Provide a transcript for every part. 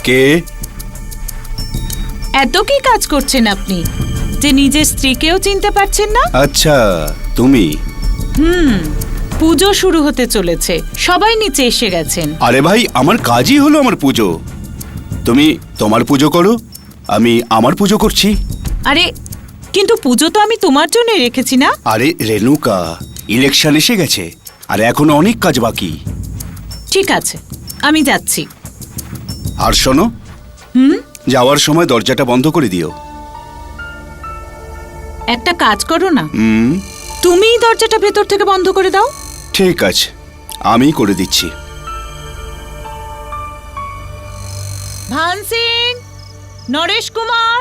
কে? এত কি কাজ করছেন আপনি যে নিজের স্ত্রীকেও চিনতে পারছেন না? আচ্ছা, তুমি? পুজো শুরু হতে চলেছে, সবাই নিচে এসে গেছেন। আরে ভাই, আমার কাজই হলো আমার পুজো। তুমি তোমার পুজো করো, আমি আমার পুজো করছি। আরে কিন্তু পুজো তো আমি তোমার জন্য রেখেছি না? আরে রেণুকা, ইলেকশন এসে গেছে আর এখনো অনেক কাজ বাকি। ঠিক আছে, আমি যাচ্ছি। আর শোনো, যাওয়ার সময় দরজাটা বন্ধ করে দিও। একটা কাজ করো না, তুমিই দরজাটা ভেতর থেকে বন্ধ করে দাও। ঠিক আছে, আমি করে দিচ্ছি। ভান সিং, নরেশ কুমার,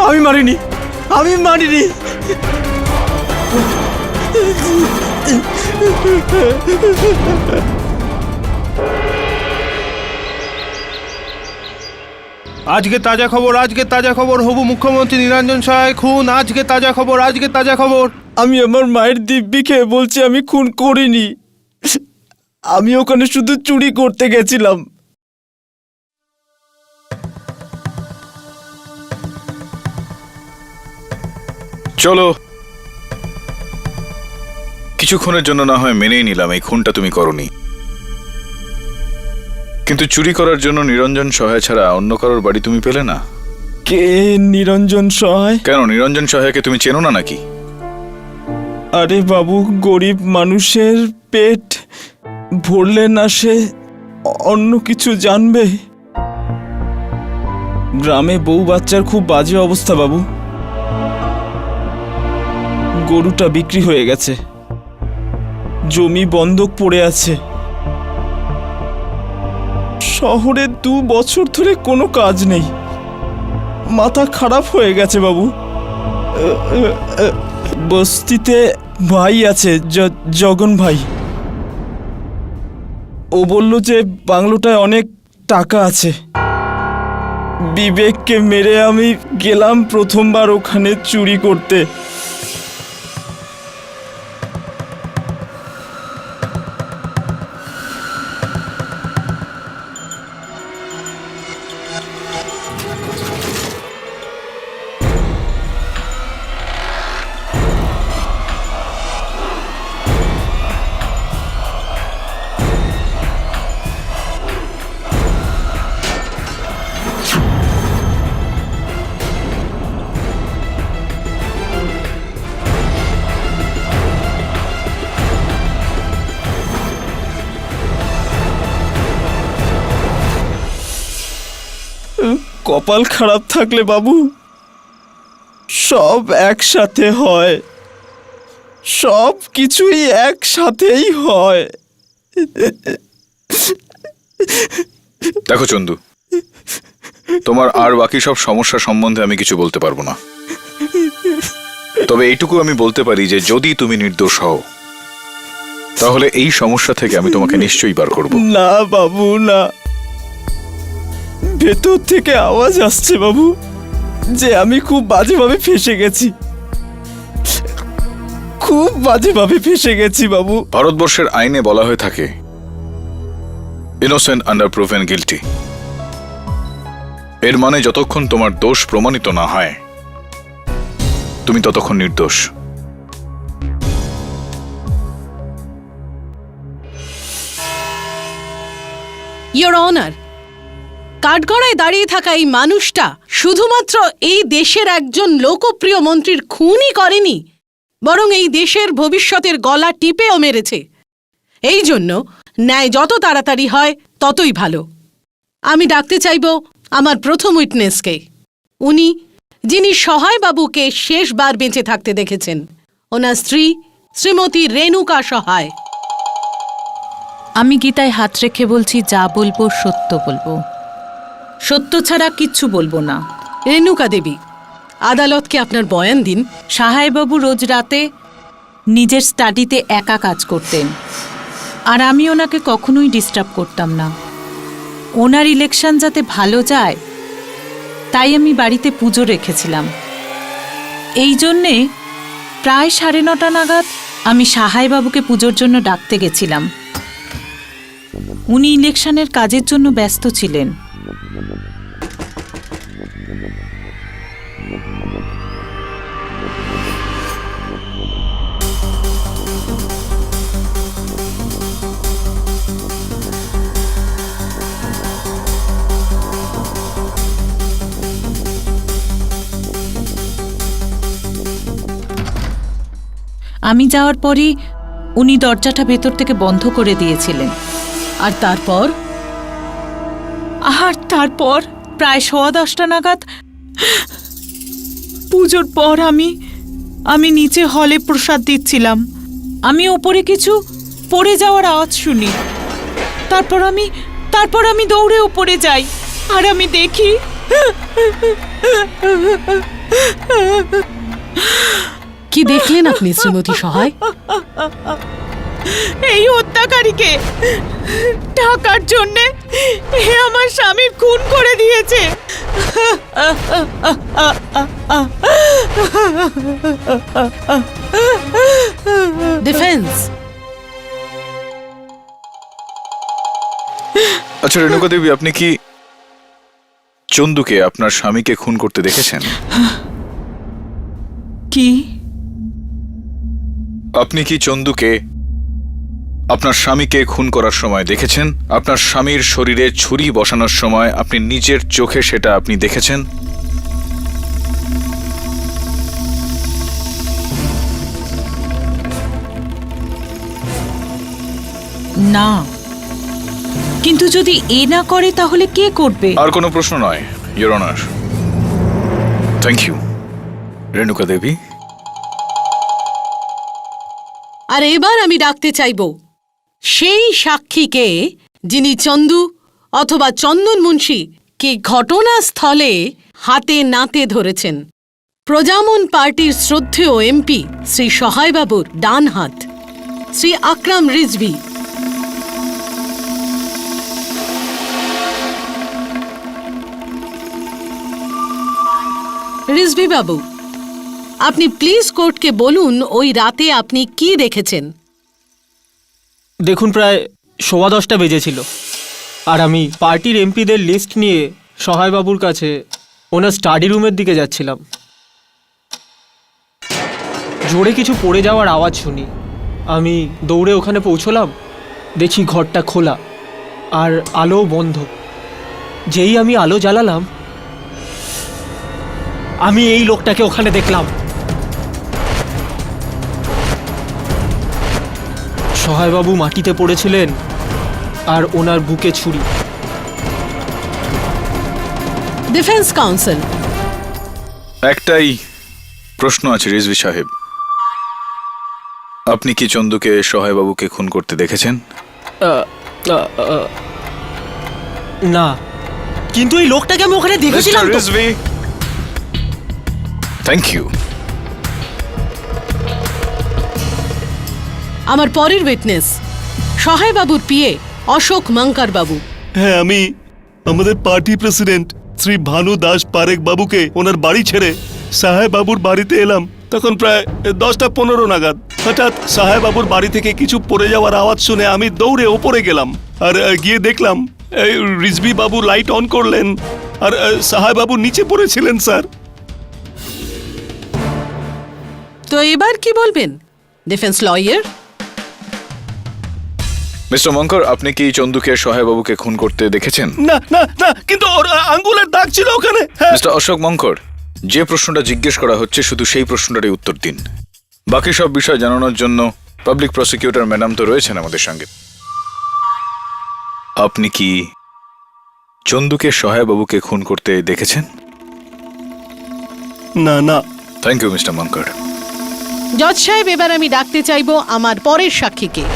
আমি মারিনি, আমি মারিনি। আজকে তাজা খবর, আজকে তাজা খবর, হবু মুখ্যমন্ত্রী নিরঞ্জন সহায় খুন। আজকে তাজা খবর, আজকে তাজা খবর। আমি আমার মায়ের দিব্যি খেয়ে বলছি আমি খুন করিনি। আমি ওখানে শুধু চুরি করতে গেছিলাম। চলো, কিছুক্ষণের জন্য না হয় মেনেই নিলাম এই খুনটা তুমি করনি, কিন্তু চুরি করার জন্য নিরঞ্জন সহায় ছাড়া অন্য কারোর বাড়ি তুমি পেলে না। কে নিরঞ্জন সহায়? কেন, নিরঞ্জন সহায়কে তুমি চেনো না নাকি? আরে বাবু, গরিব মানুষের পেট ভরলে না সে অন্য কিছু জানবে? গ্রামে বউ বাচ্চার খুব বাজে অবস্থা বাবু। গরুটা বিক্রি হয়ে গেছে, জমি বন্ধক পড়ে আছে, শহরে 2 বছর ধরে কোনো কাজ নেই, মাথা খারাপ হয়ে গেছে বাবু। বস্তিতে ভাই আছে, জগন ভাই। ও বলল যে বাংলোটায় অনেক টাকা আছে। বিবেককে মেরে আমি গেলাম প্রথমবার ওখানে চুরি করতে। কপাল খারাপ থাকলে বাবু সব একসাথে হয়, সব কিছুই একসাথেই হয়। দেখো চন্দু, তোমার আর বাকি সব সমস্যা সম্বন্ধে আমি কিছু বলতে পারবো না, তবে এইটুকু আমি বলতে পারি যে যদি তুমি নির্দোষ হও তাহলে এই সমস্যা থেকে আমি তোমাকে নিশ্চয়ই বার করব। না বাবু না, ভেতর থেকে আওয়াজ আসছে বাবু যে আমি খুব বাজেভাবে ফেঁসে গেছি, খুব বাজেভাবে ফেঁসে গেছি বাবু। ভারতবর্ষের আইনে বলা হয়ে থাকে ইনোসেন্ট আন্ডার প্রুভেন গিল্টি। এর মানে যতক্ষণ তোমার দোষ প্রমাণিত না হয় তুমি ততক্ষণ নির্দোষ। ইয়োর অনার, কাঠগড়ায় দাঁড়িয়ে থাকা এই মানুষটা শুধুমাত্র এই দেশের একজন লোকপ্রিয় মন্ত্রীর খুনই করেনি, বরং এই দেশের ভবিষ্যতের গলা টিপেও মেরেছে। এই জন্য ন্যায় যত তাড়াতাড়ি হয় ততই ভালো। আমি ডাকতে চাইব আমার প্রথম উইটনেসকে, উনি যিনি সহায় বাবুকে শেষবার বেঁচে থাকতে দেখেছেন, ওনার স্ত্রী শ্রীমতী রেণুকা সহায়। আমি গীতায় হাত রেখে বলছি, যা বলবো সত্য বলবো, সত্য ছাড়া কিচ্ছু বলবো না। রেণুকা দেবী, আদালতকে আপনার বয়ান দিন। সাহাইবাবু রোজ রাতে নিজের স্টাডিতে একা কাজ করতেন, আর আমি ওনাকে কখনোই ডিস্টার্ব করতাম না। ওনার ইলেকশন যাতে ভালো যায় তাই আমি বাড়িতে পুজো রেখেছিলাম। এই জন্যে প্রায় 9:30 নাগাদ আমি সাহাইবাবুকে পুজোর জন্য ডাকতে গেছিলাম। উনি ইলেকশনের কাজের জন্য ব্যস্ত ছিলেন। আমি যাওয়ার পরই উনি দরজাটা ভেতর থেকে বন্ধ করে দিয়েছিলেন। আর তারপর প্রায় 10:15 নাগাদ পুজোর পর আমি নিচে হলে প্রসাদ দিচ্ছিলাম। আমি ওপরে কিছু পড়ে যাওয়ার আওয়াজ শুনি। তারপর আমি দৌড়ে উপরে যাই, আর আমি দেখি কি দেখলেন আপনি শ্রীমতী সহায়? এই হত্যাকারীকে ঢাকার জন্যে আমার স্বামীর খুন করে দিয়েছে। ডিফেন্স। আচ্ছা রেণুকা দেবী, আপনি কি চন্দুকে আপনার স্বামীকে খুন করতে দেখেছেন? কি? আপনি কি চন্দুকে আপনার স্বামীকে খুন করার সময় দেখেছেন? আপনার স্বামীর শরীরে ছুরি বসানোর সময় আপনি নিজের চোখে সেটা আপনি দেখেছেন? না, কিন্তু যদি এ না করে তাহলে কে করবে? আর কোনো প্রশ্ন নয়, your honour. Thank you Renuka Devi. আর এবার আমি ডাকতে চাইব সেই সাক্ষীকে যিনি চন্দু অথবা চন্দন মুন্সি কে ঘটনাস্থলে হাতে নাতে ধরেছেন। প্রজামন পার্টির শ্রদ্ধেয় এমপি শ্রী সহায়বাবুর ডান হাত, শ্রী আকরাম রিজভি। রিজভি বাবু, আপনি প্লিজ কোর্টকে বলুন ওই রাতে আপনি কি দেখেছেন। দেখুন, প্রায় 10:15 বেজেছিল, আর আমি পার্টির এমপিদের লিস্ট নিয়ে সহায়বাবুর কাছে ওনার স্টাডি রুমের দিকে যাচ্ছিলাম। জোরে কিছু পড়ে যাওয়ার আওয়াজ শুনি। আমি দৌড়ে ওখানে পৌঁছলাম, দেখি ঘরটা খোলা আর আলো বন্ধ। যেই আমি আলো জ্বালালাম, আমি এই লোকটাকে ওখানে দেখলাম। সহায়বাবু মাটিতে পড়েছিলেন আর ওনার বুকে ছুরি। Defence council. একটাই প্রশ্ন আছে রিজভি সাহেব, আপনি কি চন্দুকে সহায়বাবুকে খুন করতে দেখেছেন? না, কিন্তু এই লোকটাকে আমি ওখানে দেখেছিলাম তো। Thank you. আমার পরের উইটনেস সহায় বাবুর পিএ অশোক মঙ্কর বাবু। হ্যাঁ, আমি আমাদের পার্টি প্রেসিডেন্ট শ্রী ভানু দাস পারেখ বাবুকে ওনার বাড়ি ছেড়ে সাহেব বাবুর বাড়িতে এলাম। তখন প্রায় 10টা 15 নাগাদ হঠাৎ সাহেব বাবুর বাড়ি থেকে কিছু পড়ে যাওয়ার আওয়াজ শুনে আমি দৌড়ে ওপরে গেলাম আর গিয়ে দেখলাম রিজভি বাবু লাইট অন করলেন আর সাহেব বাবু নিচে পড়েছিলেন স্যার। তো এবার কি বলবেন ডিফেন্স লয়ার? মিস্টার মঙ্কর, আপনি কি চন্দুকে সহায়বাবুকে খুন করতে দেখেছেন? না না না, কিন্তু ওর আঙ্গুলের দাগ ছিল ওখানে। হ্যাঁ। মিস্টার অশোক মঙ্কর, যে প্রশ্নটা জিজ্ঞেস করা হচ্ছে শুধু সেই প্রশ্নটারই উত্তর দিন। বাকি সব বিষয় জানানোর জন্য পাবলিক প্রসিকিউটর ম্যাডাম তো রয়েছেন আমাদের সঙ্গে। আপনি কি চন্দুকে সহায়বাবুকে খুন করতে দেখেছেন? না না। Thank you mister Mankar. জজ সাহেব, এবার আমি ডাকতে চাইবো আমার পরের সাক্ষীকে।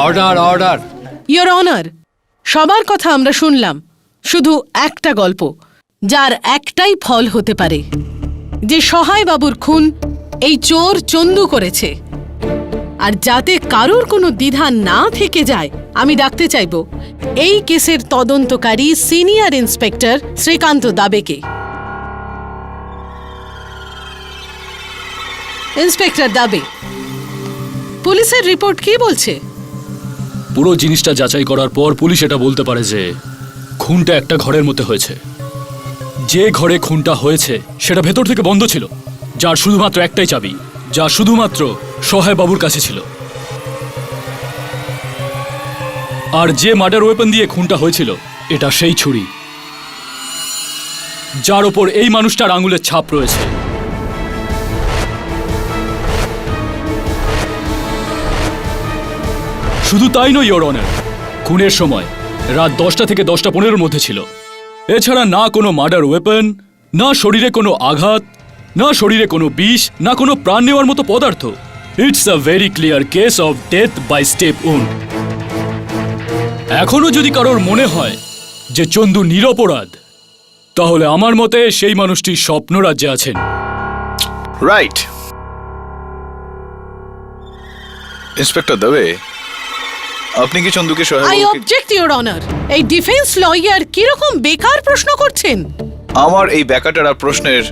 Order order. ইয়োর অনার, সবার কথা আমরা শুনলাম, শুধু একটা গল্প যার একটাই ফল হতে পারে, যে সহায় বাবুর খুন এই চোর চন্দু করেছে। আর যাতে কারোর কোনো দ্বিধা না থেকে যায়, আমি ডাকতে চাইব এই কেসের তদন্তকারী সিনিয়র ইন্সপেক্টর শ্রীকান্ত দাবেকে। ইন্সপেক্টর দাবে, পুলিশের রিপোর্ট কি বলছে? পুরো জিনিসটা যাচাই করার পর পুলিশ এটা বলতে পারে যে খুনটা একটা ঘরের মধ্যে হয়েছে। যে ঘরে খুনটা হয়েছে সেটা ভেতর থেকে বন্ধ ছিল, যার শুধুমাত্র একটাই চাবি, যা শুধুমাত্র সহায় বাবুর কাছে ছিল। আর যে মার্ডার ওয়েপন দিয়ে খুনটা হয়েছিল এটা সেই ছুরি যার ওপর এই মানুষটার আঙুলের ছাপ রয়েছে। শুধু তাই নয় ইওর অনার, খুনের সময় রাত 10টা থেকে 10টা 15-র মধ্যে ছিল। এছাড়া না কোনো মার্ডার ওয়েপন, না শরীরে কোনো আঘাত, না শরীরে কোনো বিষ, না কোনো প্রাণ নেওয়ার মতো পদার্থ। It's a very clear case of death by stab wound. এখনো যদি কারোর মনে হয় যে চন্দু নিরপরাধ, তাহলে আমার মতে সেই মানুষটি স্বপ্নরাজ্যে আছেন। রাইট। ইন্সপেক্টর দবে, আপনি কি চন্দুকে আই সহায়বাবুকে... অবজেক্ট ইওর অনার। এই ডিফেন্স লয়ার কিরকম বেকার প্রশ্ন করছেন? আমার এই ব্যাকাটারা প্রশ্নের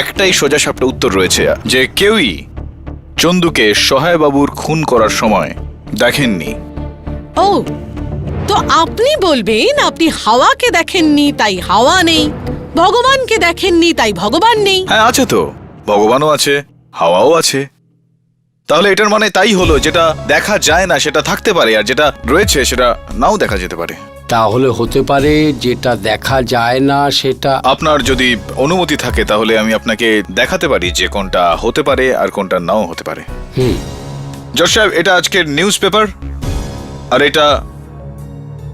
একটাই সোজাসাপটা উত্তর রয়েছে, যে কেউই চন্দুকে সহায়বাবুর খুন করার সময় দেখেননি। ও, তো আপনি বলবেন আপনি হাওয়াকে দেখেননি তাই হাওয়া নেই, ভগবানকে দেখেননি তাই ভগবান নেই? হ্যাঁ, আছে তো, ভগবানও আছে, হাওয়াও আছে। তাহলে এটার মানে তাই হলো, যেটা দেখা যায় না সেটা থাকতে পারে, আর যেটা রয়েছে সেটা নাও দেখা যেতে পারে। তাহলে হতে পারে যেটা দেখা যায় না সেটা... আপনার যদি অনুমতি থাকে তাহলে আমি আপনাকে দেখাতে পারি যে কোনটা হতে পারে আর কোনটা নাও হতে পারে। জজ সাহেব, এটা আজকের নিউজ পেপার আর এটা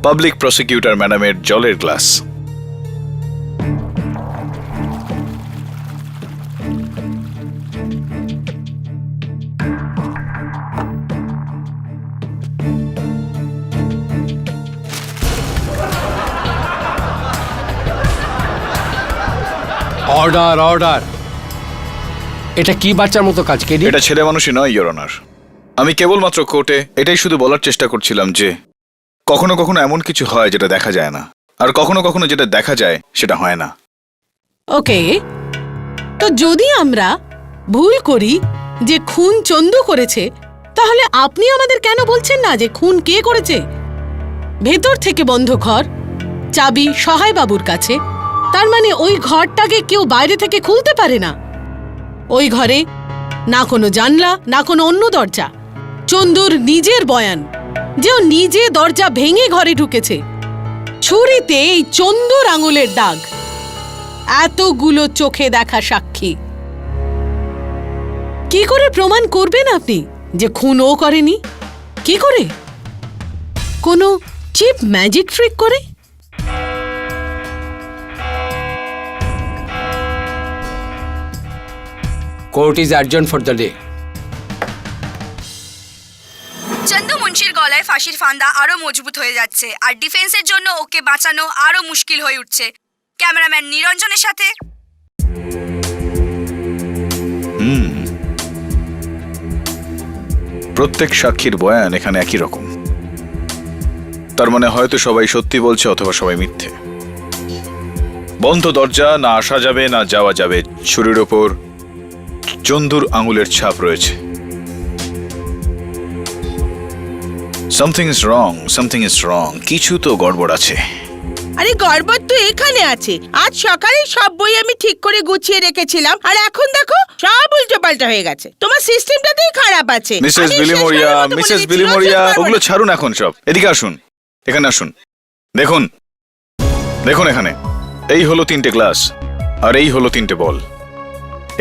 পাবলিক প্রসিকিউটর ম্যাডামের জলের গ্লাস। Order order. এটা কি বাচ্চার মতো কাজ কেডি? এটা ছেলে মানুষই নয় ইওর অনার। আমি কেবলমাত্র কোর্টে এটাই শুধু বলার চেষ্টা করছিলাম যে কখনো কখনো এমন কিছু হয় যেটা দেখা যায় না, আর কখনো কখনো যেটা দেখা যায় সেটা হয় না। ওকে, তো যদি আমরা ভুল করি যে খুন চন্দু করেছে, তাহলে আপনি আমাদের কেন বলছেন না যে খুন কে করেছে? ভেতর থেকে বন্ধ ঘর, চাবি সহায় বাবুর কাছে, তার মানে ওই ঘরটাকে কেউ বাইরে থেকে খুলতে পারে না। ওই ঘরে না কোনো জানলা, না কোনো অন্য দরজা। চন্দুর নিজের বয়ান যে ও নিজে দরজা ভেঙে ঘরে ঢুকেছে। ছুরিতে এই চন্দুর আঙুলের দাগ, এতগুলো চোখে দেখা সাক্ষী। কি করে প্রমাণ করবেন আপনি যে খুন ও করেনি? কি করে? কোনো চিপ ম্যাজিক ট্রিক করে? Court is adjourn for the day. Chandu মুন্সির গলায় জয়ের ফাঁসির ফান্দা আরো মজবুত হয়ে যাচ্ছে আর ডিফেন্সের জন্য ওকে বাঁচানো আরো মুশকিল হয়ে উঠছে। ক্যামেরাম্যান নিরঞ্জনের সাথে। প্রত্যেক সাক্ষীর বয়ান এখানে একই রকম। তার মানে হয়তো সবাই সত্যি বলছে অথবা সবাই মিথ্যে। বন্ধ দরজা, না আসা যাবে না যাওয়া যাবে। ছুরির ওপর চন্দুর আঙুলের ছাপ রয়েছে। Something is wrong. কিছু তো গড়বড় আছে। আরে গড়বড় তো এখানে আছে। আজ সকালে সব বই আমি ঠিক করে গুছিয়ে রেখেছিলাম, আর এখন দেখো সব উল্টো পাল্টা হয়ে গেছে। তোমার সিস্টেমটাতেই খারাপ আছে। মিসেস বিলিমোরিয়া, ওগুলো ছাড়ুন এখন সব। এদিকে আসুন, এখানে আসুন। দেখুন দেখুন, এখানে এই হলো 3টে গ্লাস আর এই হলো 3টে বল।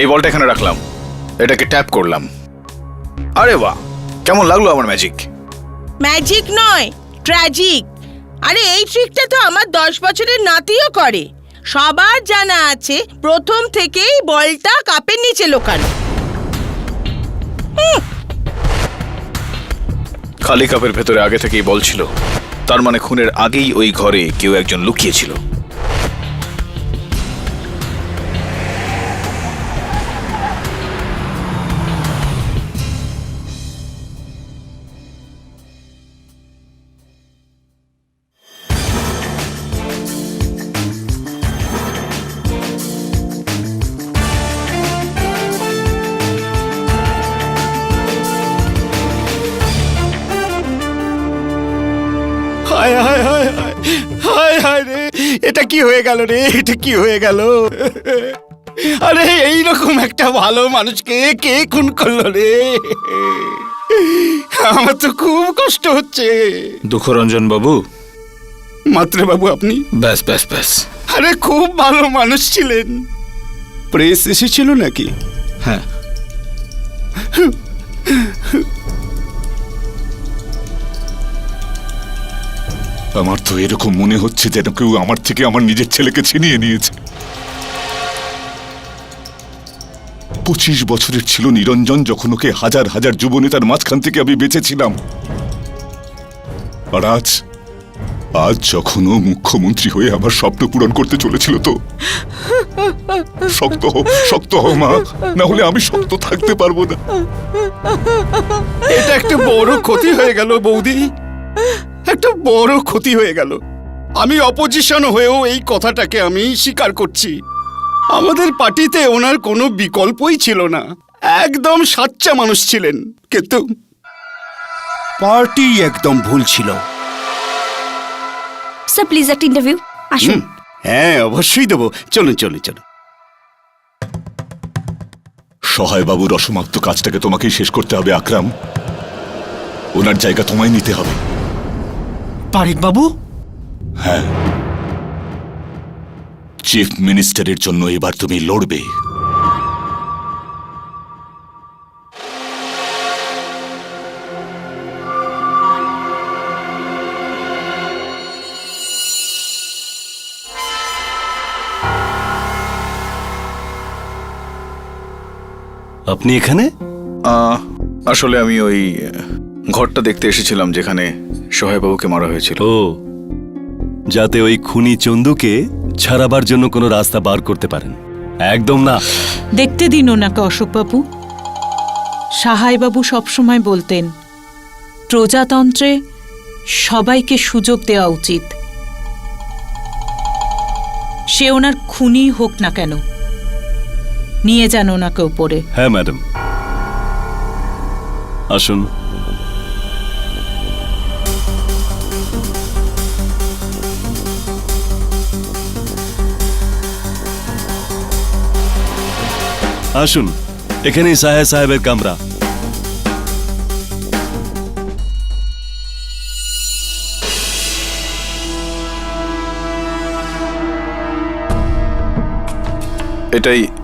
এই বলটা এখানে রাখলাম, এটাকে ট্যাপ করলাম। আরে বাহ, কেমন লাগলো আমার ম্যাজিক? ম্যাজিক নয়, ট্র্যাজিক। আরে এই ট্রিকটা তো আমার 10 বছরের নাতিও করে। সবার জানা আছে প্রথম থেকেই বলটা কাপের নিচে লুকানো। খালি কাপের ভেতরে আগে থেকেই বল ছিল, তার মানে খুনের আগেই ওই ঘরে কেউ একজন লুকিয়েছিল। হায় হায় হায় হায় হায় হায় রে, এটা কি হয়ে গেল রে, এটা কি হয়ে গেল? আরে এইরকম একটা ভালো মানুষকে কে খুন করলো রে? আমার তো খুব কষ্ট হচ্ছে। দুঃখরঞ্জন বাবু। মাত্রে বাবু আপনি? ব্যাস ব্যাস ব্যাস। আরে খুব ভালো মানুষ ছিলেন। প্রেস এসেছিল নাকি? হ্যাঁ। আমার তো এরকম মনে হচ্ছে যেন কেউ আমার থেকে আমার নিজের ছেলেকে ছিনিয়ে নিয়েছে। 25 বছরের ছিল নিরঞ্জন যখন ওকে হাজার হাজার যুবনেতার মাঝখান থেকে আমি বেঁচেছিলাম। আর আজ যখন ও মুখ্যমন্ত্রী হয়ে আমার স্বপ্ন পূরণ করতে চলেছিল, তো শক্ত হও মা, না হলে আমি শক্ত থাকতে পারবো না। এটা একটা বড় ক্ষতি হয়ে গেল বৌদি, একটা বড় ক্ষতি হয়ে গেল। আমি অপোজিশন হয়েও এই কথাটাকে আমি স্বীকার করছি। আমাদের পার্টিতে ওনার কোনো বিকল্পই ছিল না, একদম সাচ্চা মানুষ ছিলেন। কিন্তু পার্টি একদম ভুল ছিল। স্যার প্লিজ একটা ইন্টারভিউ আসুন। হ্যাঁ অবশ্যই দেবো, চলুন চলুন চলুন। সহায় বাবুর অসমাপ্ত কাজটাকে তোমাকেই শেষ করতে হবে আকরাম। ওনার জায়গা তোমায় নিতে হবে। পারেক বাবু? হ্যাঁ, চিফ মিনিস্টারের জন্য এবার তুমি লড়বে। আপনি এখানে? আসলে আমি ওই ঘরটা দেখতে এসেছিলাম যেখানে সহায়বাবুকে মারা হয়েছিল। ও, যাতে ওই খুনি চন্দুকে ছাড়াবার জন্য কোনো রাস্তা বার করতে পারেন। একদম না। দেখতে দিন ওনাকে অশোকবাবু। সাহাইবাবু সবসময় বলতেন প্রজাতন্ত্রে সবাইকে সুযোগ দেওয়া উচিত, সে ওনার খুনি হোক না কেন। নিয়ে যান ওনাকে উপরে। হ্যাঁ ম্যাডাম, আসুন। আসুন, এখানেই সাহেবের কামরা।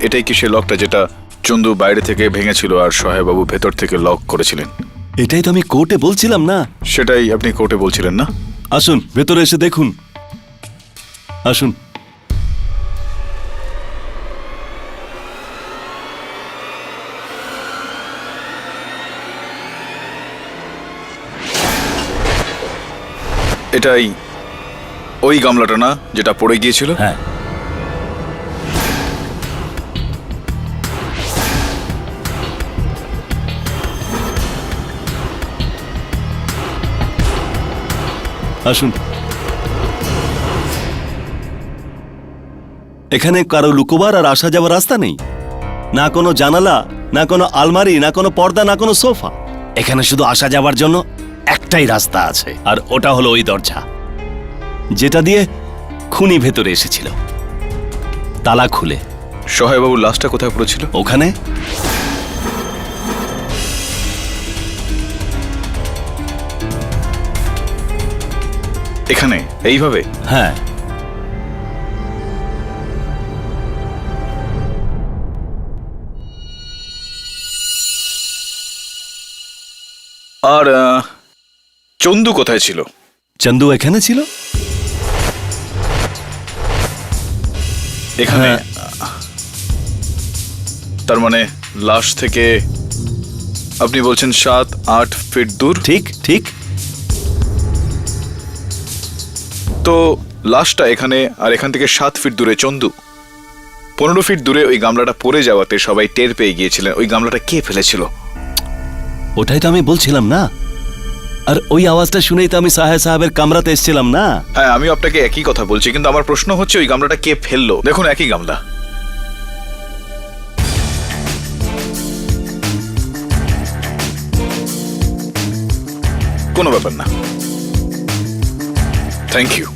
এটাই কি সে লকটা যেটা চন্দু বাইরে থেকে ভেঙেছিল আর সহায়বাবু ভেতর থেকে লক করেছিলেন? এটাই তো আমি কোর্টে বলছিলাম না? সেটাই আপনি কোর্টে বলছিলেন না? আসুন ভেতরে এসে দেখুন, আসুন। এটাই ওই গামলাটা না যেটা পড়ে গিয়েছিল? হ্যাঁ। আসুন। এখানে কারো লুকোবার আর আসা যাওয়ার রাস্তা নেই, না কোনো জানালা, না কোনো আলমারি, না কোনো পর্দা, না কোনো সোফা। এখানে শুধু আসা যাওয়ার জন্য একটাই রাস্তা আছে, আর ওটা হলো ওই দরজা যেটা দিয়ে খুনি ভেতরে এসেছিল, তালা খুলে। সহায়বাবুর লাশটা কোথায় পড়েছিল? ওখানে। এখানে এইভাবে? হ্যাঁ। আর চন্দু কোথায় ছিল? চন্দু এখানে ছিল। এখানে? হ্যাঁ। তার মানে লাশ থেকে আপনি বলছেন 7-8 ফিট দূর? ঠিক ঠিক। তো লাশটা এখানে, আর এখান থেকে 7 ফিট দূরে চন্দু। 15 ফিট দূরে ওই গামলাটা পড়ে যাওয়াতে সবাই টের পেয়ে গিয়েছিলেন। ওই গামলাটা কে ফেলেছিল? ওটাই তো আমি বলছিলাম না, আর ওই আওয়াজটা শুনেই তো আমি সাহেবের কামরাতে এসেছিলাম না। হ্যাঁ, আমি আপনাকে একই কথা বলছি, কিন্তু আমার প্রশ্ন হচ্ছে ওই গামলাটা কে ফেললো? দেখুন, একই গামলা। কোনো ব্যাপার না, থ্যাংক ইউ।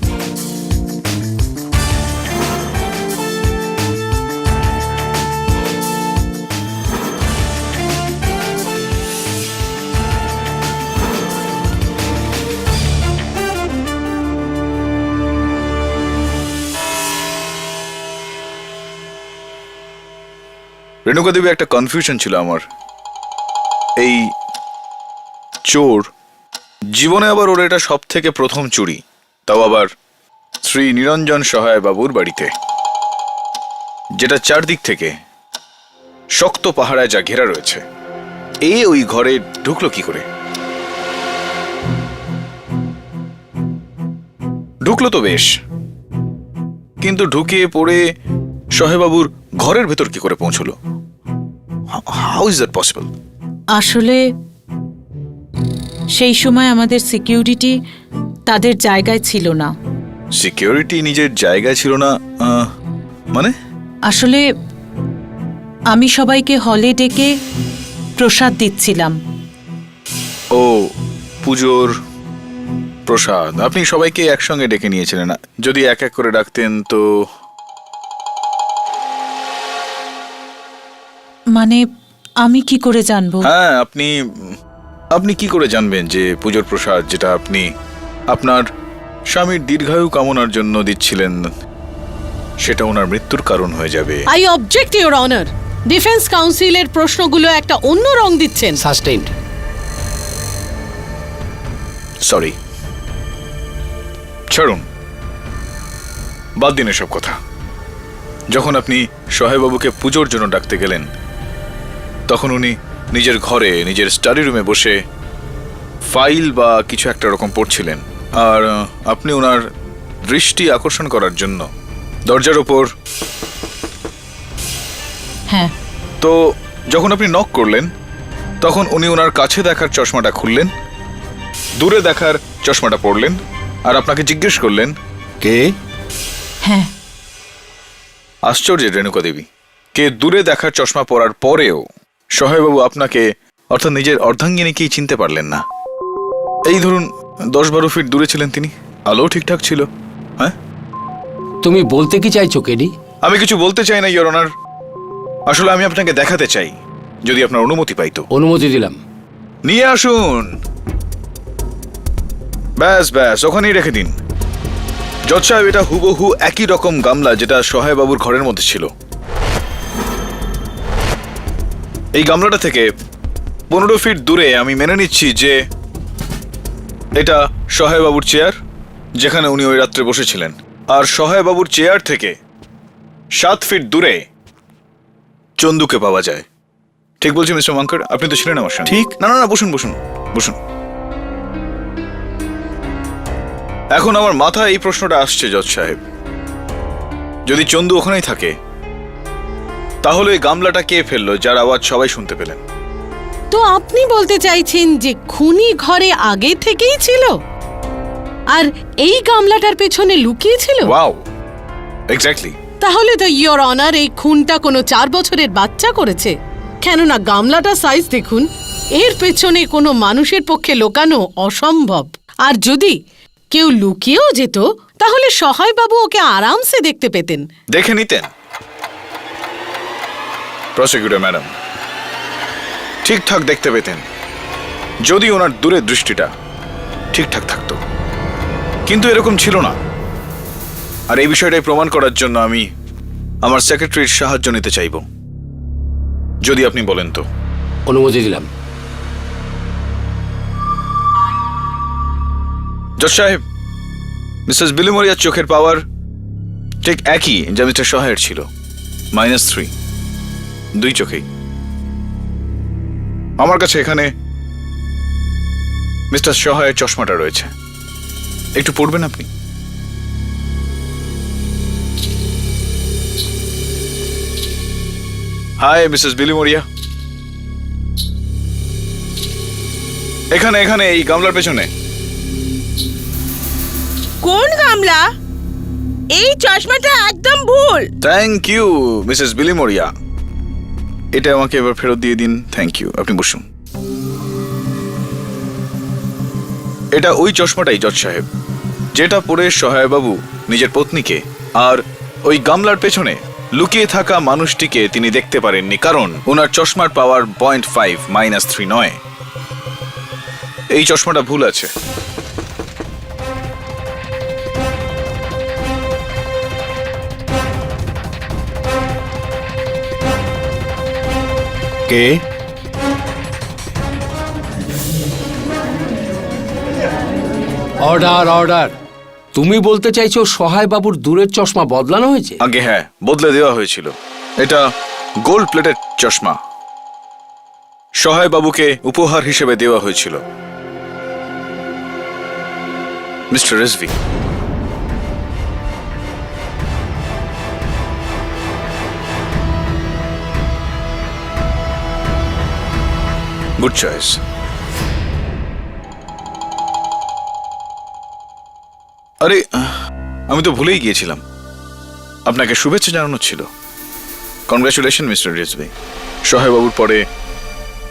রেণুকা দেবী, একটা কনফিউশন ছিল আমার। এই চোর জীবনে আবার ওর এটা সব থেকে প্রথম চুরি, তাও আবার শ্রী নিরঞ্জন সহায় বাবুর বাড়িতে, যেটা চারদিক থেকে শক্ত পাহাড়ায় যা ঘেরা রয়েছে। ওই ঘরে ঢুকলো কি করে? ঢুকলো তো বেশ, কিন্তু ঢুকে পড়ে সহায়বাবুর ঘরের ভেতর কি করে পৌঁছলো? How is that possible? আসলে সেই সময় আমাদের সিকিউরিটি তাদের জায়গায় ছিল না। সিকিউরিটি নিজের জায়গায় ছিল না মানে? আসলে আমি সবাইকে হলে ডেকে প্রসাদ দিচ্ছিলাম। ও, পুজোর প্রসাদ আপনি সবাইকে একসঙ্গে ডেকে নিয়েছিলেন না? যদি এক এক করে ডাকতেন তো। মানে আমি কি করে জানবো? হ্যাঁ, আপনি কি করে জানবেন যে পুজোর প্রসাদ যেটা আপনি আপনার স্বামীর দীর্ঘায়ু কামনার জন্য দিচ্ছিলেন সেটা ওনার মৃত্যুর কারণ হয়ে যাবে? I object your honour. Defence কাউন্সিলের প্রশ্নগুলো একটা অন্য রং দিচ্ছেন। সাস্টেইনড। সরি, ছাড়ুন, বাদ দিন এসব কথা। যখন আপনি সহায়বাবুকে পুজোর জন্য ডাকতে গেলেন, তখন উনি নিজের ঘরে, নিজের স্টাডি রুমে বসে ফাইল বা কিছু একটা রকম পড়ছিলেন, আর আপনি ওনার দৃষ্টি আকর্ষণ করার জন্য দরজার ওপর। হ্যাঁ। তো যখন আপনি নক করলেন, তখন উনি ওনার কাছে দেখার চশমাটা খুললেন, দূরে দেখার চশমাটা পরলেন, আর আপনাকে জিজ্ঞেস করলেন কে? হ্যাঁ। আশ্চর্য রেণুকা দেবী, কে দূরে দেখার চশমা পরার পরেও সহায়বাবু আপনাকে, অর্থাৎ নিজের অর্ধাঙ্গিনীকেই চিনতে পারলেন না। এই ধরুন 10-12 ফিট দূরে ছিলেন তিনি, আলো ঠিকঠাক ছিল। হ্যাঁ, তুমি বলতে কি চাইছো কেডি? আমি কিছু বলতে চাই না ইওর অনার, আসলে আমি আপনাকে দেখাতে চাই, যদি আপনার অনুমতি পাইতো। অনুমতি দিলাম। নিয়ে আসুন। ব্যাস ব্যাস, ওখানেই রেখে দিন। জজ সাহেব, এটা হুবহু একই রকম গামলা যেটা সহায়বাবুর ঘরের মধ্যে ছিল। এই গামলাটা থেকে 15 ফিট দূরে আমি মেনে নিচ্ছি যে এটা সহায়বাবুর চেয়ার, যেখানে উনি ওই রাত্রে বসেছিলেন। আর সহায়বাবুর চেয়ার থেকে 7 ফিট দূরে চন্দুকে পাওয়া যায়। ঠিক বলছি মিস্টার মাঙ্কর? আপনি তো ছিলেন আমার সঙ্গে। ঠিক। না না না, বসুন বসুন বসুন। এখন আমার মাথায় এই প্রশ্নটা আসছে জজ সাহেব, যদি চন্দু ওখানেই থাকে তাহলে এই গামলাটা কে ফেললো যার আওয়াজ সবাই শুনতে পেলেন? তো আপনি বলতে চাইছেন যে খুনি ঘরে আগে থেকেই ছিল আর এই গামলাটার পেছনে লুকিয়ে ছিল? Wow, exactly. তাহলে তো ইয়োর অনার এই খুনটা কোনো 4 বছরের বাচ্চা করেছে, কেননা গামলাটা সাইজ দেখুন, এর পেছনে কোনো মানুষের পক্ষে লুকানো অসম্ভব। আর যদি কেউ লুকিয়েও যেত তাহলে সহায় বাবু ওকে আরামসে দেখতে পেতেন। দেখে নিতেন প্রসিকিউটর ম্যাডাম, ঠিকঠাক দেখতে পেতেন যদি ওনার দূরের দৃষ্টিটা ঠিকঠাক থাকতো, কিন্তু এরকম ছিল না। আর এই বিষয়টাই প্রমাণ করার জন্য আমি আমার সেক্রেটারির সাহায্য নিতে চাইব, যদি আপনি বলেন তো। অনুমতি দিলাম। জজ সাহেব, মিসেস বিলিমোরিয়ার চোখের পাওয়ার ঠিক একই যা মিস্টার সহায়ের ছিল, -3, 2 চোখেই। আমার কাছে এখানে মিস্টার সহায়ের চশমাটা রয়েছে, একটু পড়বেন আপনি? হাই মিসেস বিলিমোরিয়া, এখানে এখানে এই গামলার পেছনে। কোন গামলা? এই চশমাটা একদম ভুল। থ্যাংক ইউ মিসেস বিলিমোরিয়া, এটা আমাকে এবার ফেরত দিয়ে দিন। থ্যাংক ইউ, আপনি বসুন। এটা ওই চশমাটাই জজ সাহেব, যেটা পরে সহায়বাবু নিজের পত্নীকে আর ওই গামলার পেছনে লুকিয়ে থাকা মানুষটিকে তিনি দেখতে পারেননি, কারণ ওনার চশমার পাওয়ার 0.5 -3 নয়। এই চশমাটা ভুল আছে। কে? Order order. তুমি বলতে চাইছো সহায় বাবুর দূরের চশমা বদলানো হয়েছে? আগে হ্যাঁ, বদলে দেওয়া হয়েছিল। এটা গোল্ড প্লেটেড চশমা সহায় বাবুকে উপহার হিসেবে দেওয়া হয়েছিল। Mister Rizvi, good choice. আরে আমি তো ভুলেই গিয়েছিলাম, আপনাকে শুভেচ্ছা জানানো ছিল। কনগ্রাচুলেশন মিস্টার রেজভি, সহায়বাবুর পরে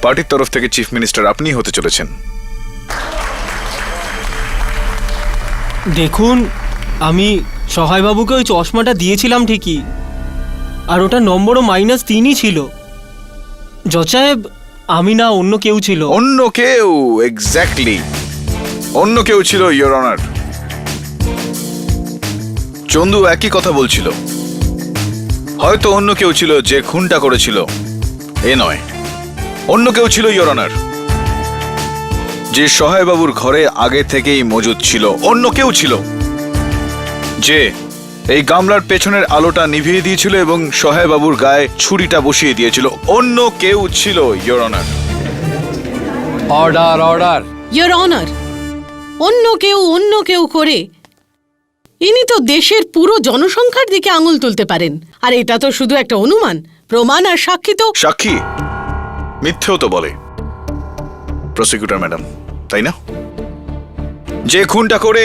পার্টির তরফ থেকে চিফ মিনিস্টার আপনিই হতে চলেছেন। দেখুন, আমি সহায়বাবুকে ওই চশমাটা দিয়েছিলাম ঠিকই, আর ওটা নম্বরও -3ই ছিল। জজ সাহেব, আমি না, অন্য কেউ ছিল। অন্য কেউ? এক্স্যাক্টলি, অন্য কেউ ছিল ইয়োর অনার। চন্দু একই কথা বলছিল, হয়তো অন্য কেউ ছিল যে খুনটা করেছিল, এ নয়। অন্য কেউ ছিল ইয়োর অনার, যে সহায়বাবুর ঘরে আগে থেকেই মজুদ ছিল। অন্য কেউ ছিল যে এই গামলার পেছনের আলোটা নিভিয়ে দিয়েছিল এবং সহায়বাবুর গায়ে ছুরিটা বসিয়ে দিয়েছিল। অন্য কেউ ছিল your honour. Order order. Your honour, অন্য কেউ করে ইনি তো দেশের পুরো জনসংখ্যার দিকে আঙুল তুলতে পারেন, আর এটা তো শুধু একটা অনুমান। প্রমাণ আর সাক্ষী তো। সাক্ষী মিথ্যেও তো বলে প্রসিকিউটর ম্যাডাম, তাই না? যে খুনটা করে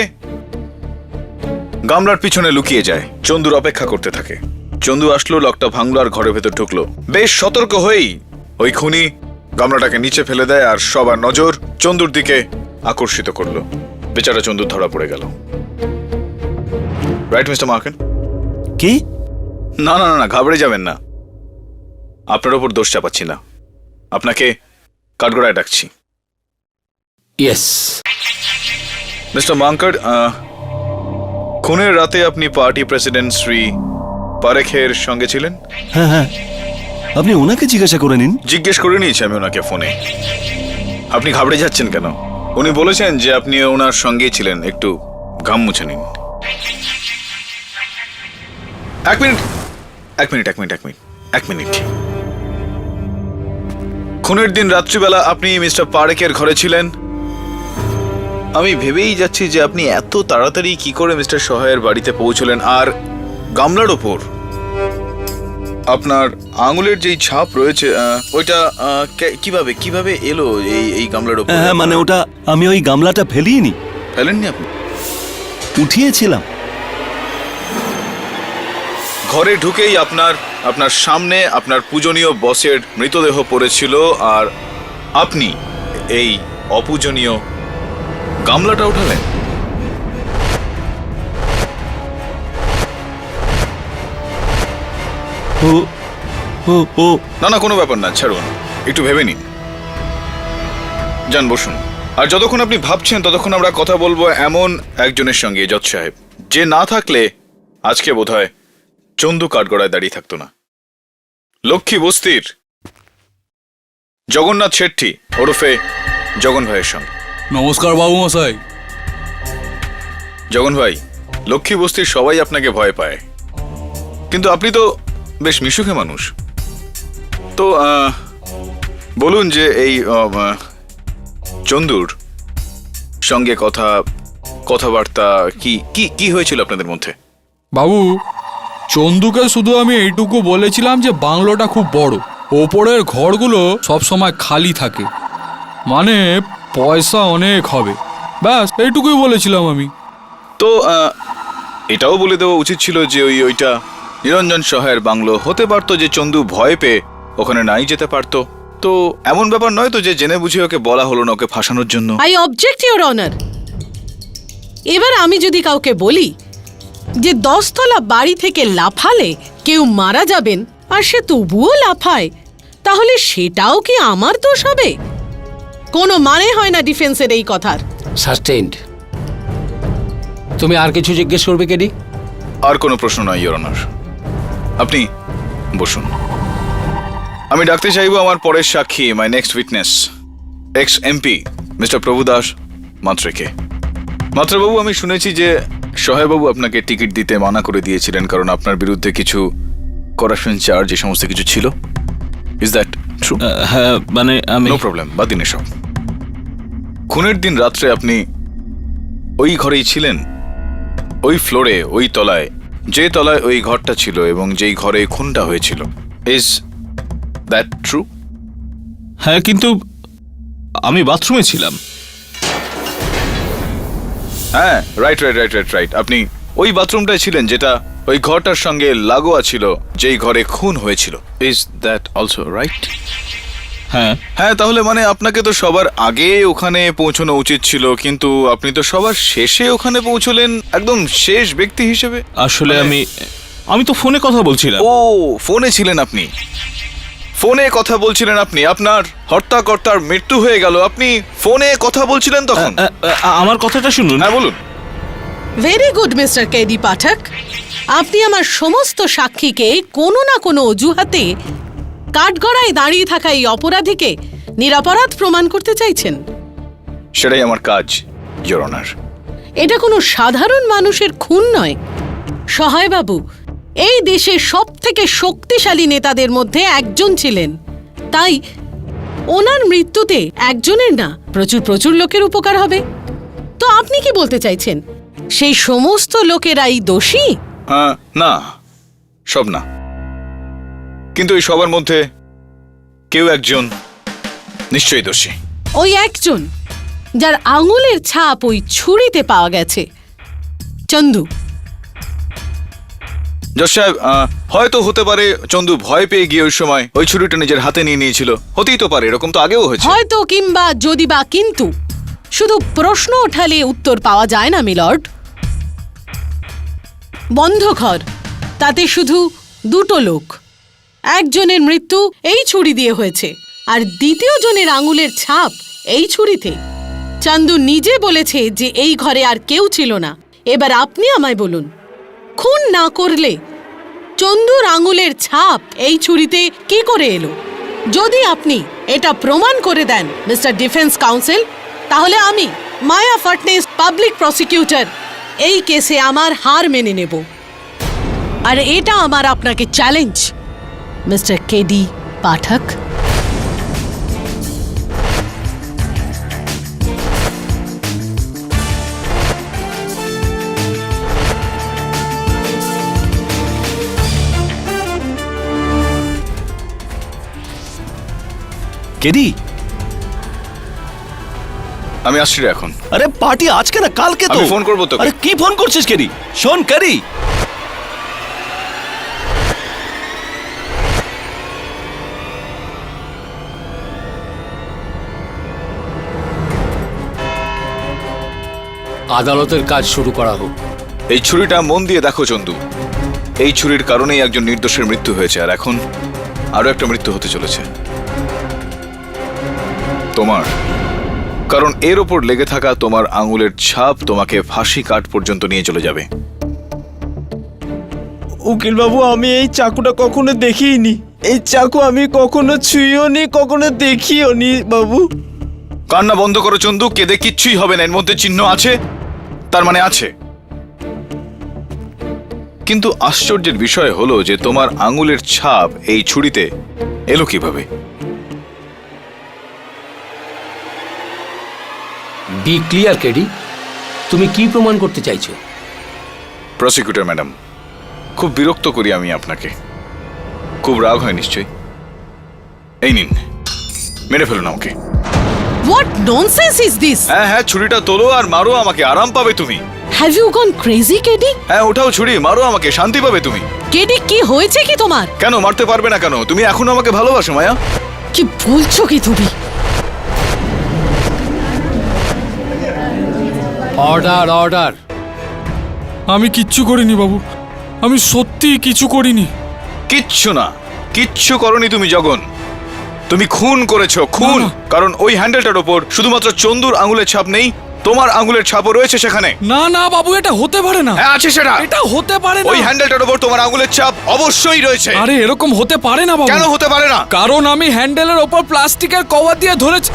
গামলার পিছনে লুকিয়ে যায়, চন্দুর অপেক্ষা করতে থাকে। চন্দু আসলো, লকটা ভাঙলো আর ঘরের ভেতর ঢুকলো। বেশ সতর্ক হয়েই ওই খুনি গামলাটাকে নিচে ফেলে দেয় আর সবার নজর চন্দুর দিকে আকর্ষিত করলো। বেচারা চন্দুর ধরা পড়ে গেল। Right mister Marken? কি? না না না, ঘাবড়ে যাবেন না। আপনার ওপর দোষ চাপাচ্ছি না, আপনাকে কাঠগড়ায় ডাকছি। ইয়েস মিস্টার মাঙ্কার, খুনের রাতে আপনি পার্টি প্রেসিডেন্ট শ্রী পারেখের সঙ্গে ছিলেন? হ্যাঁ হ্যাঁ, আপনি ওনাকে জিজ্ঞাসা করে নিন। জিজ্ঞেস করে নিয়েছি আমি ওনাকে ফোনে। আপনি ঘাবড়ে যাচ্ছেন কেন? উনি বলেছেন যে আপনি ওনার সঙ্গেই ছিলেন। একটু ঘাম মুছে নিন। এক মিনিট। খুনের দিন রাত্রিবেলা আপনি মিস্টার পারেখের ঘরে ছিলেন আমি ভেবেই যাচ্ছি যে আপনি এত তাড়াতাড়ি কি করে মিস্টার সহায়ের বাড়িতে পৌঁছলেন, আর গামলার ওপর আপনার আঙুলের যেই ছাপ রয়েছে ওইটা কিভাবে কিভাবে এলো এই গামলার ওপর? হ্যাঁ মানে ওটা আমি ওই গামলাটা ফেলিনি, ফেলেননি আপনি? উঠিয়েছিলাম। ঘরে ঢুকেই আপনার সামনে আপনার পূজনীয় বসের মৃতদেহ পড়েছিল, আর আপনি এই অপূজনীয় গামলাটা উঠালেন। ও ও ও না কোনো ব্যাপার না, ছাড়ুন, একটু ভেবে নিন। যান বসুন। আর যতক্ষণ আপনি ভাবছেন ততক্ষণ আমরা কথা বলবো এমন একজনের সঙ্গে, জজ সাহেব, যে না থাকলে আজকে বোধহয় চন্দু কাঠগড়ায় দাঁড়িয়ে থাকতো না। লক্ষ্মী বস্তির জগন্নাথ শেট্টি ওরফে জগন ভাইয়ের সঙ্গে। নমস্কার বাবু মশাই। জগন ভাই, লক্ষ্মী বস্তির সবাই আপনাকে ভয় পায়, কিন্তু আপনি তো বেশ মিশুকে মানুষ। তো বলুন যে এই চন্দুর সঙ্গে কথাবার্তা কি হয়েছিল আপনাদের মধ্যে? বাবু, চন্দুকে শুধু আমি এইটুকু বলেছিলাম যে বাংলোটা খুব বড়, ওপরের ঘরগুলো সব সময় খালি থাকে, মানে পয়সা অনেক হবে, ব্যাস এইটুকুই বলেছিলাম আমি। তো এটাও বলে দেওয়া উচিত ছিল যে ওইটা নিরঞ্জন সহায়ের বাংলো হতে পারতো, যে চন্দু ভয় পেয়ে ওখানে নাই যেতে পারতো। তো এমন ব্যাপার নয় তো যে জেনে বুঝে ওকে বলা হলো না ওকে ফাঁসানোর জন্য। I object your honour. এবার আমি যদি কাউকে বলি যে 10 তলা বাড়ি থেকে লাফালে কেউ মারা যাবেন আর সে তবুও লাফায়, তাহলে সেটাও কি আমার দোষ হবে? কোনো মানে হয় না ডিফেন্সের এই কথার। সাস্টেইনড। তুমি আর কিছু জিজ্ঞেস করবে কেডি? আর কোনো প্রশ্ন নয় ইওর অনার, আপনি বসুন। আমি ডাকতে চাইবো আমার পরের সাক্ষী, my next witness, ex MP mister Prabhudas মাত্রেকে। মাত্রবাবু, আমি শুনেছি যে সহায়বাবু আপনাকে টিকিট দিতে মানা করে দিয়েছিলেন কারণ আপনার বিরুদ্ধে কিছু করাপশন চার্জ এই সমস্ত কিছু ছিল। Is that true? হ্যাঁ মানে আমি নো প্রবলেম, বাদ দিন এসব। খুনের দিন রাত্রে আপনি ওই ঘরেই ছিলেন, ওই ফ্লোরে, ওই তলায়, যে তলায় ওই ঘরটা ছিল এবং যেই ঘরে খুনটা হয়েছিল। Is that true? হ্যাঁ কিন্তু আমি বাথরুমে ছিলাম। হ্যাঁ, রাইট। আপনি ওই বাথরুমটায় ছিলেন যেটা ওই ঘরটার সঙ্গে লাগোয়া ছিল যেই ঘরে খুন হয়েছিল। Is that also right? হ্যাঁ, তাহলে মানে আপনাকে তো সবার আগে ওখানে পৌঁছানো উচিত ছিল, কিন্তু আপনি তো সবার শেষে ওখানে পৌঁছলেন, একদম শেষ ব্যক্তি হিসেবে। আসলে আমি তো ফোনে কথা বলছিলাম। ও, ফোনে ছিলেন আপনি? ফোনে কথা বলছিলেন আপনি? আপনার হত্যাকর্তার মৃত্যু হয়ে গেল, আপনি ফোনে কথা বলছিলেন তখন? আমার কথাটা শুনুন। হ্যাঁ বলুন। ভেরি গুড মিস্টার কেডি পাঠক, আপনি আমার সমস্ত সাক্ষীকে কোনো না কোনো অজুহাতে কাঠগড়ায় দাঁড়িয়ে থাকা এই অপরাধীকে নিরপরাধ প্রমাণ করতে চাইছেন। সেটাই আমার কাজ, ইওর অনার। এটা কোনো সাধারণ মানুষের খুন নয়। সহায়বাবু এই দেশের সবথেকে শক্তিশালী নেতাদের মধ্যে একজন ছিলেন, তাই ওনার মৃত্যুতে একজনের না প্রচুর লোকের উপকার হবে। তো আপনি কি বলতে চাইছেন সেই সমস্ত লোকেরাই দোষী? না, সব না, কিন্তু এই সবার মধ্যে কেউ একজন নিশ্চয়ই দোষী। ওই একজন যার আঙুলের ছাপ ওই ছুরিতে পাওয়া গেছে, চন্দু। জজ সাহেব, হয়তো হতে পারে চন্দু ভয় পেয়ে গিয়ে ওই সময় ওই ছুরিটা নিজের হাতে নিয়ে নিয়েছিল, হতেই তো পারে, এরকম তো আগেও হয়েছে। হয়তো, কিংবা যদি বা কিন্তু, শুধু প্রশ্ন ওঠালে উত্তর পাওয়া যায় না মিলর্ড। বন্ধ ঘর, তাতে শুধু 2টো লোক, একজনের মৃত্যু এই ছুরি দিয়ে হয়েছে আর দ্বিতীয় জনের আঙুলের ছাপ এই ছুরিতে। চান্দু নিজে বলেছে যে এই ঘরে আর কেউ ছিল না। এবার আপনি আমায় বলুন, খুন না করলে চন্দুর আঙুলের ছাপ এই ছুরিতে কি করে এলো? যদি আপনি এটা প্রমাণ করে দেন মিস্টার ডিফেন্স কাউন্সিল, তাহলে আমি মায়া ফাটনেস পাবলিক প্রসিকিউটর এই কেসে আমার হার মেনে নেব। আর এটা আমার আপনাকে চ্যালেঞ্জ, মিস্টার কেডি পাঠক। কেডি, আমি আসছি রে এখন। আরে পার্টি আজকে না কালকে তো। আমি ফোন করবো তোকে। আরে কি ফোন করছিস কেডি? শোন কেডি, আদালতের কাজ শুরু করা হোক। এই ছুরিটা মন দিয়ে দেখো চন্দু, এই ছুরির কারণেই একজন নির্দোষের মৃত্যু হয়েছে, আর এখন আরো একটা মৃত্যু হতে চলেছে তোমার। কারণ এর ওপর লেগে থাকা তোমার আঙুলের ছাপ তোমাকে ফাঁসি কাঠ পর্যন্ত নিয়ে চলে যাবে। উকিল বাবু, আমি এই চাকুটা কখনো দেখিনি। এই চাকু আমি কখনো ছুঁইও নি, কখনো দেখিও নি বাবু। কান্না বন্ধ করো চন্দু, কেঁদে কিচ্ছুই হবে না। এর মধ্যে চিহ্ন আছে, তার মানে আছে। কিন্তু আশ্চর্যের বিষয় হলো যে তোমার আঙুলের ছাপ এই ছুরিতে এলো কিভাবে? বি ক্লিয়ার কেডি, তুমি কি প্রমাণ করতে চাইছো? প্রসিকিউটর ম্যাডাম, খুব বিরক্ত করি আমি আপনাকে, খুব রাগ হয় নিশ্চয়ই। এই নিন, মেরে ফেলুন আমাকে। What nonsense is this? হ্যাঁ হ্যাঁ, ছুরিটা তোলো আর মারো আমাকে, আরাম পাবে তুমি। Have you gone crazy KD? হ্যাঁ, ওঠাও ছুরি, মারো আমাকে, শান্তি পাবে তুমি। কেডি, কি হয়েছে কি তোমার? কেন মারতে পারবে না কেন? তুমি এখনো আমাকে ভালোবাসো মায়া? কি বলছো কি তুমি? Order order. আমি কিচ্ছু করিনি বাবু, আমি সত্যি কিছু করিনি। কিচ্ছু না, কিচ্ছু করনি তুমি জগন। তুমি খুন করেছো, খুন। না। কারণ ওই হ্যান্ডেলটার ওপর শুধুমাত্র চন্দুর আঙুলের ছাপ নেই, তোমার আঙুলের ছাপও রয়েছে সেখানে। না না বাবু, এটা হতে পারে না। হ্যাঁ আছে সেটা, এটা হতে পারে না। ওই হ্যান্ডেলটার ওপর তোমার আঙুলের ছাপ অবশ্যই রয়েছে। আরে এরকম হতে পারে না বাবু। কেন হতে পারে না? কারণ আমি হ্যান্ডেলের ওপর প্লাস্টিকের কভার দিয়ে ধরেছি।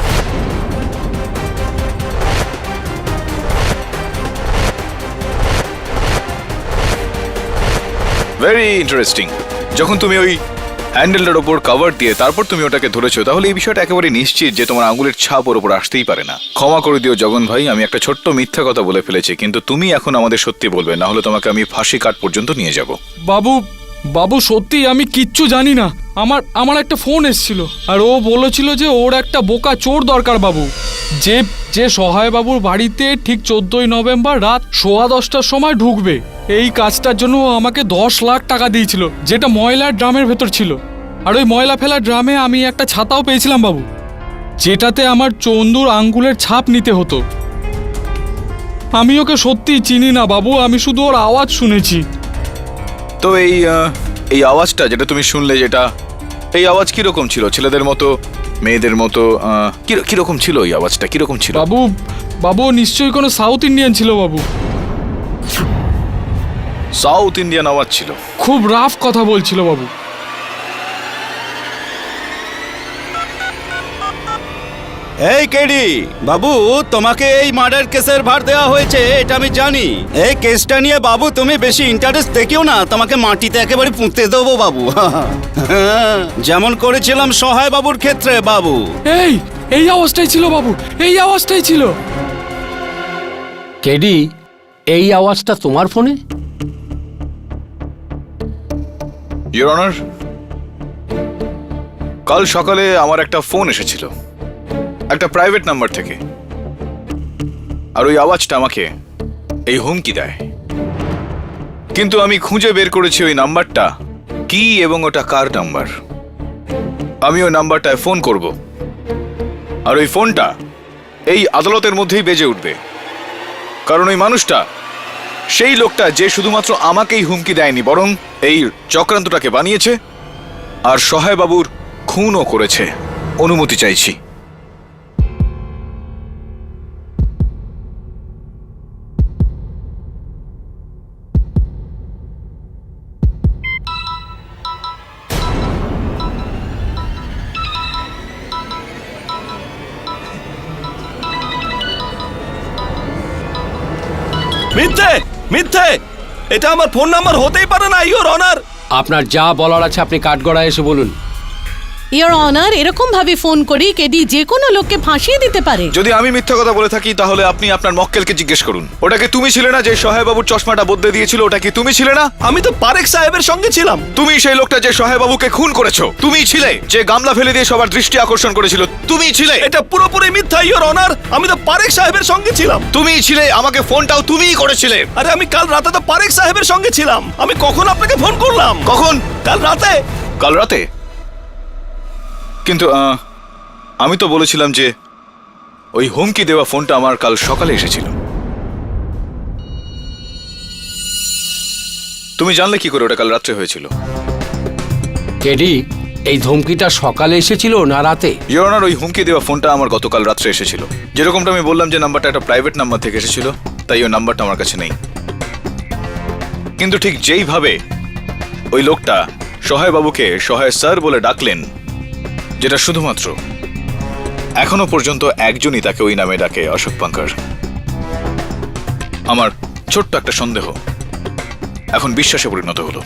Very interesting. যখন তুমি ওই হ্যান্ডেলটার ওপর কভার দিয়ে তারপর তুমি ওটাকে ধরেছো, তাহলে এই বিষয়টা একেবারে নিশ্চিত যে তোমার আঙুলের ছাপ ওর ওপর আসতেই পারে না। ক্ষমা করে দিও জগন ভাই, আমি একটা ছোট্ট মিথ্যা কথা বলে ফেলেছি, কিন্তু তুমি এখন আমাদের সত্যি বলবে, না হলে তোমাকে আমি ফাঁসি কাঠ পর্যন্ত নিয়ে যাব। বাবু বাবু সত্যি আমি কিচ্ছু জানি না। আমার একটা ফোন এসেছিল আর ও বলেছিল যে ওর একটা বোকা চোর দরকার বাবু, যে সহায় বাবুর বাড়িতে ঠিক 14ই নভেম্বর রাত 10:15টার সময় ঢুকবে। এই কাজটার জন্য ও আমাকে 10 লাখ টাকা দিয়েছিল, যেটা ময়লার ড্রামের ভেতর ছিল। আর ওই ময়লা ফেলার ড্রামে আমি একটা ছাতাও পেয়েছিলাম বাবু, যেটাতে আমার চন্দুর আঙ্গুলের ছাপ নিতে হতো। আমি ওকে সত্যি চিনি না বাবু, আমি শুধু ওর আওয়াজ শুনেছি। তো এই আওয়াজটা যেটা তুমি শুনলে, এই আওয়াজ কিরকম ছিল? ছেলেদের মতো, মেয়েদের মতো, কিরকম ছিল এই আওয়াজটা? কিরকম ছিল বাবু নিশ্চয়ই কোনো সাউথ ইন্ডিয়ান ছিল বাবু। সাউথ ইন্ডিয়ান আওয়াজ ছিল? খুব রাফ কথা বলছিল বাবু। এই কেডি বাবু, তোমাকে এই মার্ডার কেসের ভার দেওয়া হয়েছে, এটা আমি জানি। এই কেসটা নিয়ে বাবু তুমি বেশি ইন্টারেস্ট দেখিও না, তোমাকে মাটিতে একেবারে পুঁতে দেবো বাবু। যেমন করেছিলাম সহায় বাবুর ক্ষেত্রে বাবু। এই আওয়াজটাই ছিল বাবু, এই আওয়াজটাই ছিল। কেডি, এই আওয়াজটা তোমার ফোনে? ইওর অনার, কাল সকালে আমার একটা ফোন এসেছিল একটা প্রাইভেট নাম্বার থেকে, আর ওই আওয়াজটা আমাকে এই হুমকি দেয়। কিন্তু আমি খুঁজে বের করেছি ওই নাম্বারটা কি এবং ওটা কার নাম্বার। আমি ওই নাম্বারটায় ফোন করব, আর ওই ফোনটা এই আদালতের মধ্যেই বেজে উঠবে। কারণ ওই মানুষটা সেই লোকটা যে শুধুমাত্র আমাকেই হুমকি দেয়নি, বরং এই চক্রান্তটাকে বানিয়েছে আর সহায় বাবুর খুনও করেছে। অনুমতি চাইছি। মিথ্যে মিথ্যে, এটা আমার ফোন নাম্বার হতেই পারে না ইওর অনার। আপনার যা বলার আছে আপনি কাঠগড়ায় এসে বলুন। ইওর অনার, এরকম ভাবে ফোন করি কেডি যে কোনো লোককে ফাঁসিয়ে দিতে পারে। যদি আমি মিথ্যা কথা বলে থাকি তাহলে আপনি আপনার মক্কেলকে জিজ্ঞেস করুন। ওটা কি তুমি ছিলে না যে সহায় বাবুর চশমাটা বদলে দিয়েছিল? ওটা কি তুমি ছিলে না? আমি তো পারেক সাহেবের সঙ্গে ছিলাম। তুমি সেই লোকটা যে সহায় বাবুকে খুন করেছো। তুমিই ছিলে যে গামলা ফেলে দিয়ে সবার দৃষ্টি আকর্ষণ করেছিল। তুমিই ছিলে। এটা পুরোপুরি মিথ্যা ইওর অনার। আমি তো পারেক সাহেবের সঙ্গে ছিলাম। তুমিই ছিলে। আমাকে ফোনটাও তুমিই করেছিলে। আরে আমি কাল রাতে তো পারেক সাহেবের সঙ্গে ছিলাম। আমি কখন আপনাকে ফোন করলাম? কখন? কাল রাতে। কাল রাতে? কিন্তু আমি তো বলেছিলাম যে ওই হুমকি দেওয়া ফোনটা আমার কাল সকালে এসেছিল। তুমি জানলে কি করে ওটা কাল রাত্রে হয়েছিল? কেডি, এই ধমকিটা সকালে এসেছিল না রাতে? ইওর অনার, ওই হুমকি দেওয়া ফোনটা আমার গতকাল রাত্রে এসেছিল। যেরকমটা আমি বললাম যে নাম্বারটা একটা প্রাইভেট নাম্বার থেকে এসেছিল, তাই ওই নাম্বারটা আমার কাছে নেই। কিন্তু ঠিক যেইভাবে ওই লোকটা সহায় বাবুকে সহায় স্যার বলে ডাকলেন, যেটা শুধুমাত্র এখনো পর্যন্ত একজনই তাকে ওই নামে ডাকে, অশোক পাঙ্কার। আমার ছোট্ট একটা সন্দেহ এখন বিশ্বাসে পরিণত হলো।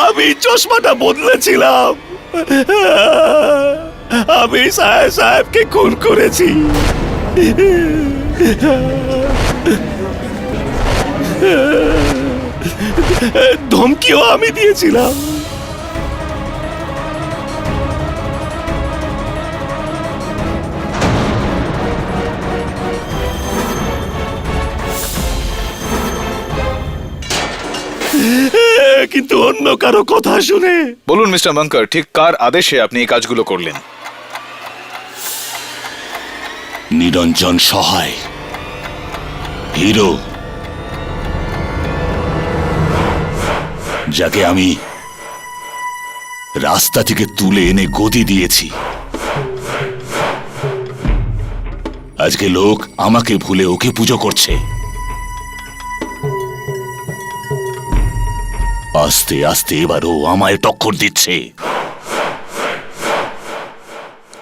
আমি চশমাটা বদলেছিলাম। আমি সাহেবকে খুন করেছি। ধমকিও আমি দিয়েছিলাম। কিন্তু অন্য কারো কথা শুনে। বলুন মিস্টার বাঙ্কার, ঠিক কার আদেশে আপনি এই কাজগুলো করলেন? নিরঞ্জন সহায়, হিরো, যাকে আমি রাস্তা থেকে তুলে এনে গদি দিয়েছি। আজকে লোক আমাকে ভুলে ওকে পুজো করছে। আস্তে আস্তে এবারও আমায় টক্কর দিচ্ছে।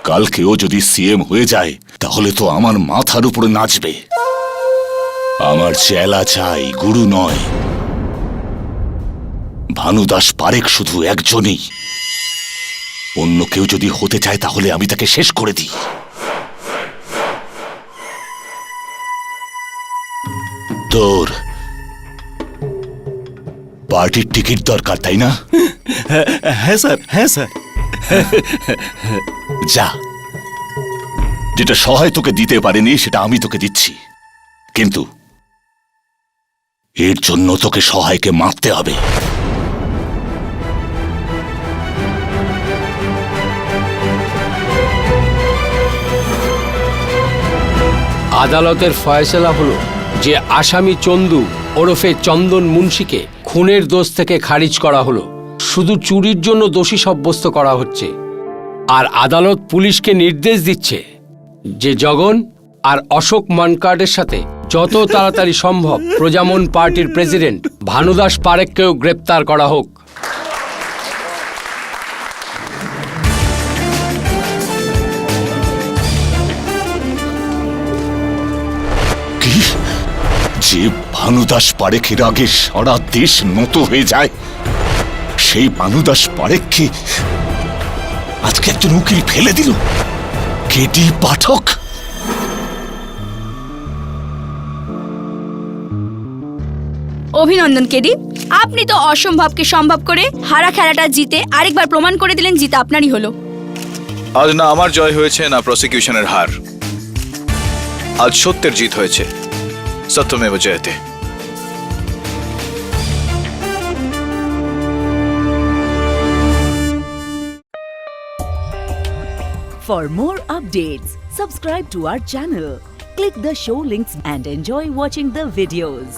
কালকেও যদি সিএম হয়ে যায় তাহলে তো আমার মাথার উপরে নাচবে। আমার চেলা চাই, গুরু নয়। ভানুদাস পারেক শুধু একজনই। অন্য কেউ যদি হতে চায় তাহলে আমি তাকে শেষ করে দিই। তোর পার্টির টিকিট দরকার, তাই না? হ্যাঁ স্যার, হ্যাঁ স্যার। যা, যেটা সহায় তোকে দিতে পারেনি সেটা আমি তোকে দিচ্ছি, কিন্তু এর জন্য তোকে সহায়কে মারতে হবে। আদালতের ফয়সালা হলো যে আসামি চন্দু ওরফে চন্দন মুন্সিকে খুনের দোষ থেকে খারিজ করা হলো। শুধু চুরির জন্য দোষী সাব্যস্ত করা হচ্ছে। আর আদালত পুলিশকে নির্দেশ দিচ্ছে যে জগন আর অশোক মানকার্ডের সাথে যত তাড়াতাড়ি সম্ভব প্রজামন পার্টির প্রেসিডেন্ট ভানুদাস পারেককেও গ্রেপ্তার করা হোক। যে ভানুদাস পারেখের আগে সারা দেশ নত হয়ে যায়, সেই ভানুদাস পারেখকে আজকে একজন উকিল ফেলে দিল। কেডি পাঠক। অভিনন্দন কেডি, আপনি তো অসম্ভবকে সম্ভব করে হারা খেলাটা জিতে আরেকবার প্রমাণ করে দিলেন জিতে আপনারই হলো। আজ না আমার জয় হয়েছে না প্রসিকিউশনের হার। আজ সত্যের জিত হয়েছে। সত্যমেব Jayate. For more updates, subscribe to our channel, click the show links and enjoy watching the videos.